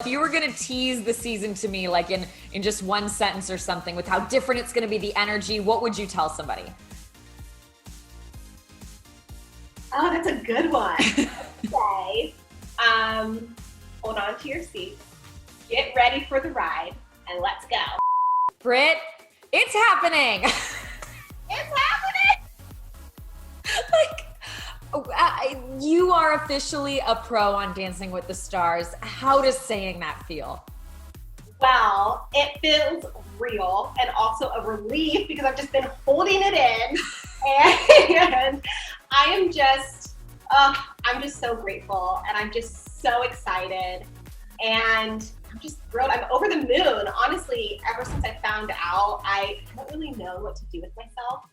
If you were going to tease the season to me, like in just one sentence or something, with how different it's going to be, the energy, what would you tell somebody? Oh, that's a good one. Okay. Hold on to your seats. Get ready for the ride, and let's go. Britt, it's happening. It's happening. You are officially a pro on Dancing with the Stars. How does saying that feel? Well, it feels real and also a relief because I've just been holding it in. And I am just, I'm just so grateful and I'm just so excited. And I'm just thrilled. I'm over the moon. Honestly, ever since I found out, I don't really know what to do with myself.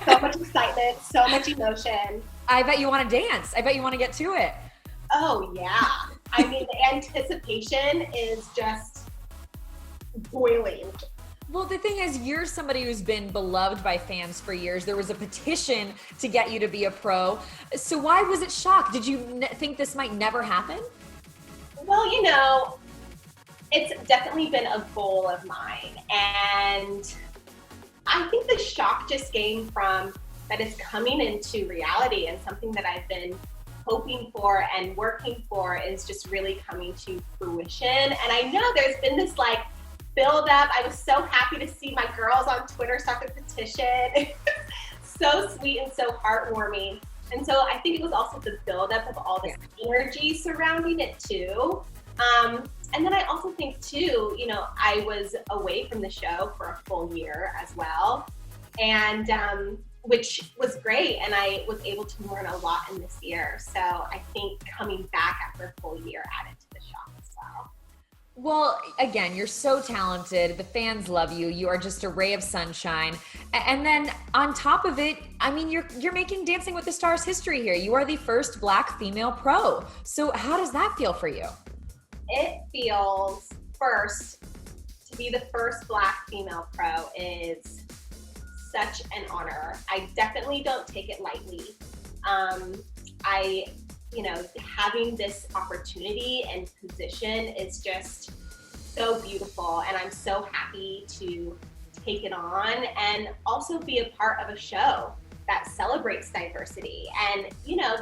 So much excitement, so much emotion. I bet you want to dance. I bet you want to get to it. Oh, yeah. I mean, the anticipation is just boiling. Well, the thing is, you're somebody who's been beloved by fans for years. There was a petition to get you to be a pro. So why was it shocked? Did you think this might never happen? Well, you know, it's definitely been a goal of mine. And I think the shock just came from that it's coming into reality, and something that I've been hoping for and working for is just really coming to fruition. And I know there's been this like build up. I was so happy to see my girls on Twitter start the petition. So sweet and so heartwarming. And so I think it was also the build up of all this energy surrounding it too. And then I also think too, you know, I was away from the show for a full year as well, and which was great. And I was able to learn a lot in this year. So I think coming back after a full year added to the shock as well. Well, again, you're so talented. The fans love you. You are just a ray of sunshine. And then on top of it, I mean, you're making Dancing with the Stars history here. You are the first Black female pro. So how does that feel for you? It feels, first, to be the first Black female pro is such an honor. I definitely don't take it lightly. You know, having this opportunity and position is just so beautiful, and I'm so happy to take it on and also be a part of a show that celebrates diversity. And, you know,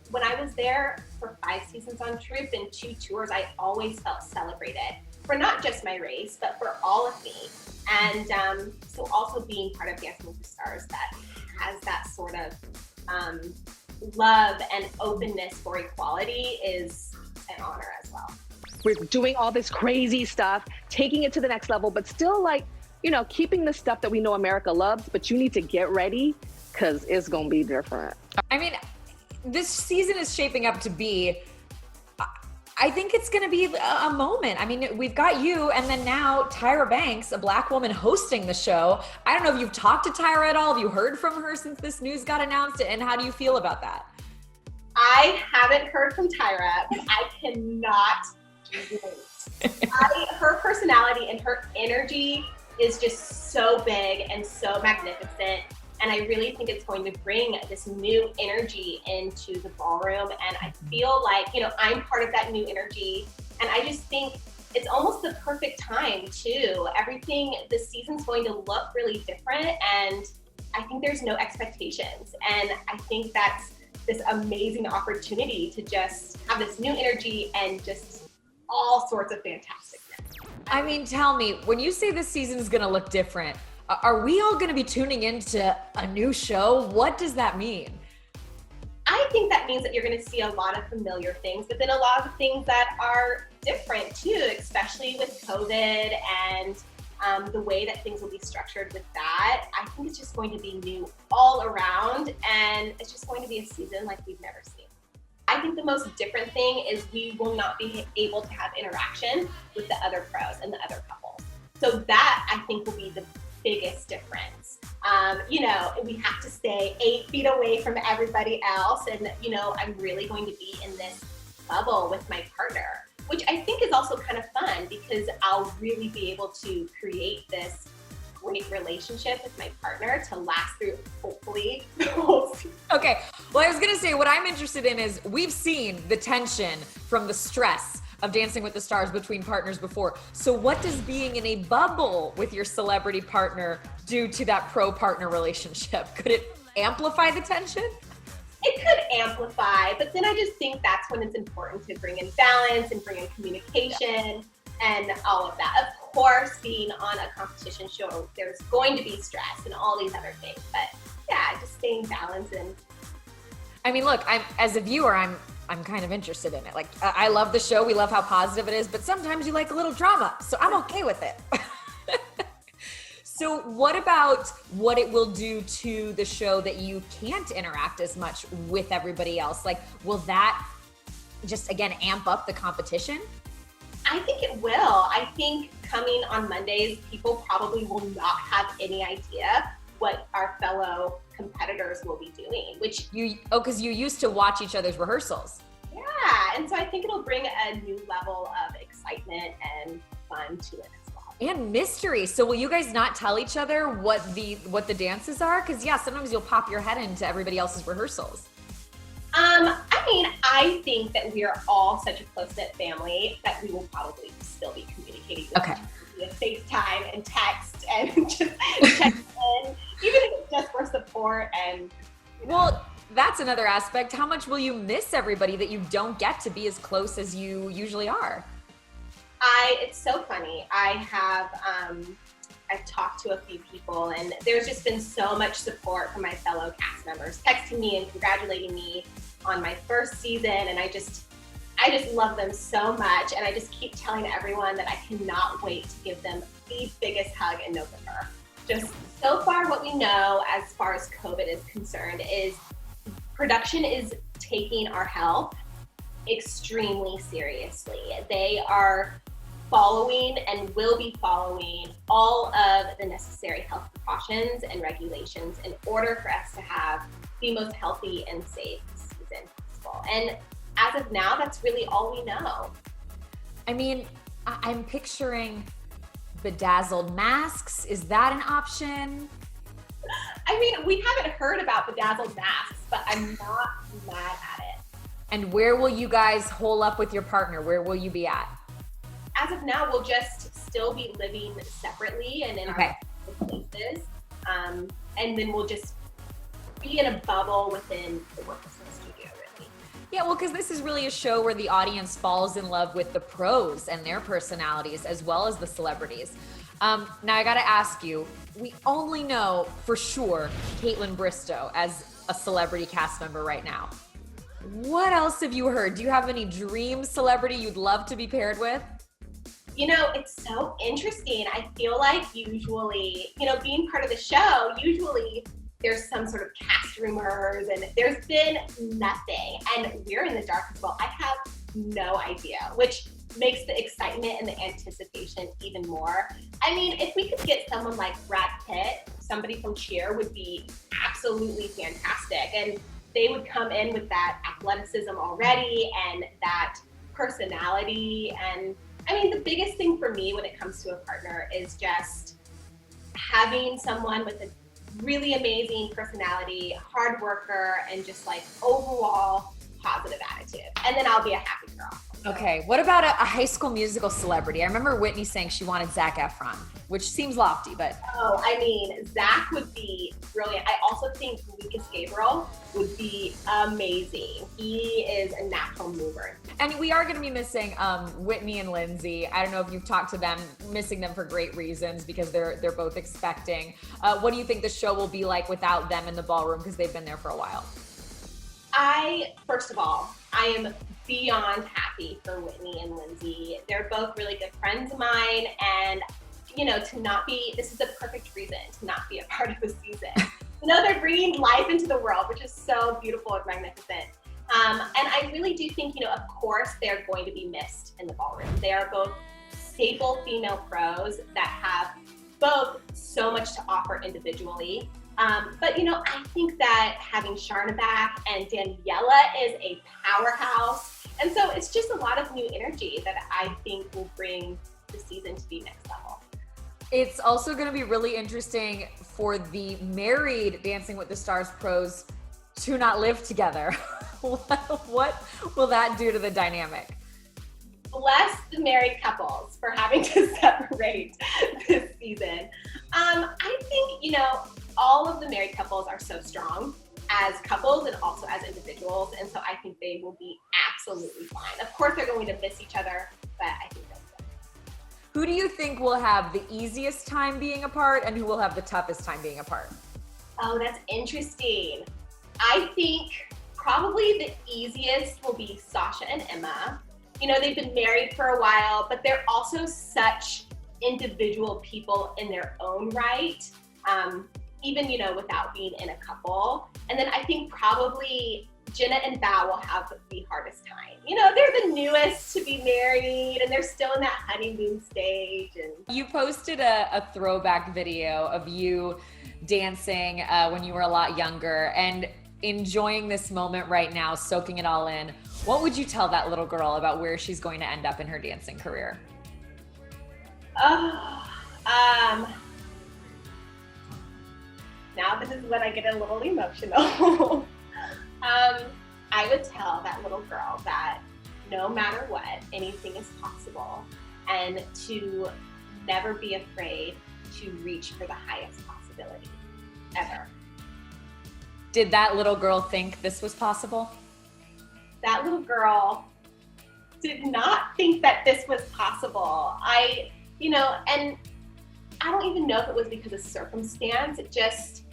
when I was there for 5 seasons on Troop and 2 tours, I always felt celebrated for not just my race, but for all of me. And so also being part of Dancing with the Stars that has that sort of love and openness for equality is an honor as well. We're doing all this crazy stuff, taking it to the next level, but still like, you know, keeping the stuff that we know America loves, but you need to get ready because it's going to be different. I mean, this season is shaping up to be, I think it's going to be a moment. I mean, we've got you, and then now Tyra Banks, a Black woman hosting the show. I don't know if you've talked to Tyra at all. Have you heard from her since this news got announced? And how do you feel about that? I haven't heard from Tyra, but I cannot wait. Her personality and her energy is just so big and so magnificent. And I really think it's going to bring this new energy into the ballroom. And I feel like, you know, I'm part of that new energy. And I just think it's almost the perfect time too. Everything this season's going to look really different. And I think there's no expectations. And I think that's this amazing opportunity to just have this new energy and just all sorts of fantasticness. I mean, tell me, when you say this season's gonna look different, are we all going to be tuning into a new show? What does that mean? I think that means that you're going to see a lot of familiar things, but then a lot of things that are different too, especially with COVID and the way that things will be structured with that. I think it's just going to be new all around, and it's just going to be a season like we've never seen. I think the most different thing is we will not be able to have interaction with the other pros and the other couples. So that, I think, will be the biggest difference. You know, we have to stay 8 feet away from everybody else. And, you know, I'm really going to be in this bubble with my partner, which I think is also kind of fun because I'll really be able to create this great relationship with my partner to last through, hopefully, the whole season. Okay, well, I was gonna say, what I'm interested in is we've seen the tension from the stress of Dancing with the Stars between partners before. So what does being in a bubble with your celebrity partner do to that pro-partner relationship? Could it amplify the tension? It could amplify, but then I just think that's when it's important to bring in balance and bring in communication and all of that. Of course, being on a competition show, there's going to be stress and all these other things, but yeah, just staying balanced. And I mean, look, as a viewer, I'm kind of interested in it. Like, I love the show. We love how positive it is, but sometimes you like a little drama, so I'm okay with it. So what about what it will do to the show that you can't interact as much with everybody else? Like, will that just, again, amp up the competition? I think it will. I think coming on Mondays, people probably will not have any idea what our fellow competitors will be doing, which because you used to watch each other's rehearsals. Yeah, and so I think it'll bring a new level of excitement and fun to it as well. And mystery. So will you guys not tell each other what the dances are? Because yeah, sometimes you'll pop your head into everybody else's rehearsals. I mean, I think that we are all such a close-knit family that we will probably still be communicating via FaceTime and text and just check in, even if it's just for support and Well, that's another aspect. How much will you miss everybody that you don't get to be as close as you usually are? It's so funny. I've talked to a few people and there's just been so much support from my fellow cast members, texting me and congratulating me on my first season. And I just love them so much. And I just keep telling everyone that I cannot wait to give them the biggest hug in November. Just so far what we know as far as COVID is concerned is production is taking our health extremely seriously. They are following and will be following all of the necessary health precautions and regulations in order for us to have the most healthy and safe season possible. And as of now, that's really all we know. I mean, I'm picturing bedazzled masks. Is that an option? I mean, we haven't heard about bedazzled masks, but I'm not mad at it. And where will you guys hole up with your partner? Where will you be at? As of now, we'll just still be living separately and in our places. And then we'll just be in a bubble within the work studio, really. Yeah, well, because this is really a show where the audience falls in love with the pros and their personalities as well as the celebrities. Now, I got to ask you, we only know for sure Kaitlyn Bristowe as a celebrity cast member right now. What else have you heard? Do you have any dream celebrity you'd love to be paired with? You know, it's so interesting. I feel like usually, being part of the show, usually there's some sort of cast rumors and there's been nothing. And we're in the dark as well. I have no idea, which makes the excitement and the anticipation even more. I mean, if we could get someone like Brad Pitt, somebody from Cheer would be absolutely fantastic. And they would come in with that athleticism already and that personality. And I mean, the biggest thing for me when it comes to a partner is just having someone with a really amazing personality, hard worker, and just like overall positive attitude. And then I'll be a happy girl. Okay, what about a High School Musical celebrity? I remember Whitney saying she wanted Zac Efron, which seems lofty, but... Oh, I mean, Zac would be brilliant. I also think Lucas Gabriel would be amazing. He is a natural mover. And we are going to be missing Whitney and Lindsay. I don't know if you've talked to them, missing them for great reasons because they're both expecting. What do you think the show will be like without them in the ballroom because they've been there for a while? First of all, I am beyond happy for Whitney and Lindsay. They're both really good friends of mine, and this is the perfect reason to not be a part of the season. They're bringing life into the world, which is so beautiful and magnificent. And I really do think, of course, they're going to be missed in the ballroom. They are both staple female pros that have both so much to offer individually. But I think that having Sharna back and Daniela is a powerhouse. And so it's just a lot of new energy that I think will bring the season to be next level. It's also going to be really interesting for the married Dancing with the Stars pros to not live together. What will that do to the dynamic? bless the married couples for having to separate this season. I think, all of the married couples are so strong as couples and also as individuals. And so I think they will be absolutely fine. Of course, they're going to miss each other, but I think they'll be good. Who do you think will have the easiest time being apart and who will have the toughest time being apart? Oh, that's interesting. I think probably the easiest will be Sasha and Emma. They've been married for a while, but they're also such individual people in their own right, even, without being in a couple. And then I think probably Jenna and Val will have the hardest time. They're the newest to be married and they're still in that honeymoon stage. And you posted a throwback video of you dancing when you were a lot younger and enjoying this moment right now, soaking it all in. What would you tell that little girl about where she's going to end up in her dancing career? Now this is when I get a little emotional. I would tell that little girl that no matter what, anything is possible, and to never be afraid to reach for the highest possibility ever. Did that little girl think this was possible? That little girl did not think that this was possible. And I don't even know if it was because of circumstance. It just,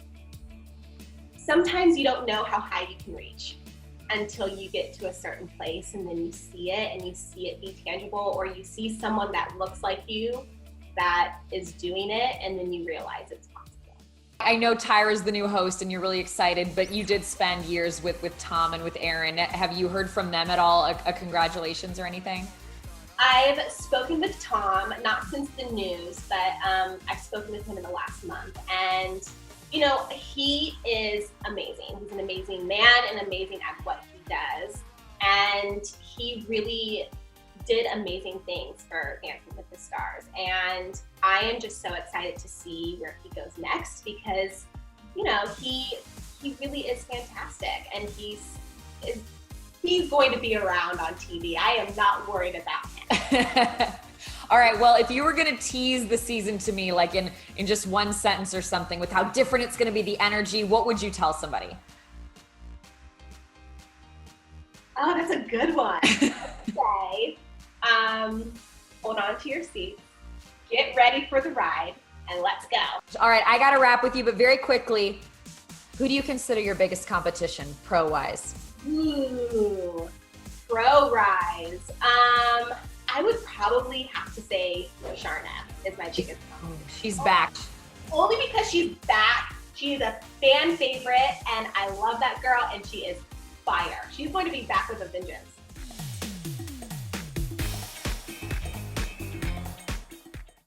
sometimes you don't know how high you can reach until you get to a certain place and then you see it and you see it be tangible, or you see someone that looks like you that is doing it and then you realize it's possible. I know Tyra's the new host and you're really excited, but you did spend years with Tom and with Erin. Have you heard from them at all, a congratulations or anything? I've spoken with Tom, not since the news, but I've spoken with him in the last month. And, he is amazing. He's an amazing man and amazing at what he does. And he really did amazing things for Dancing with the Stars. And I am just so excited to see where he goes next because, he really is fantastic. And he's going to be around on TV. I am not worried about him. All right, well, if you were gonna tease the season to me, like in just one sentence or something, with how different it's gonna be, the energy, what would you tell somebody? Oh, that's a good one. Okay. Hold on to your seats, get ready for the ride, and let's go. All right, I gotta wrap with you, but very quickly, who do you consider your biggest competition, pro-wise? Ooh, pro-rise. I would probably have to say Sharna is my biggest competition. She's back. Only because she's back. She's a fan favorite, and I love that girl, and she is fire. She's going to be back with a vengeance.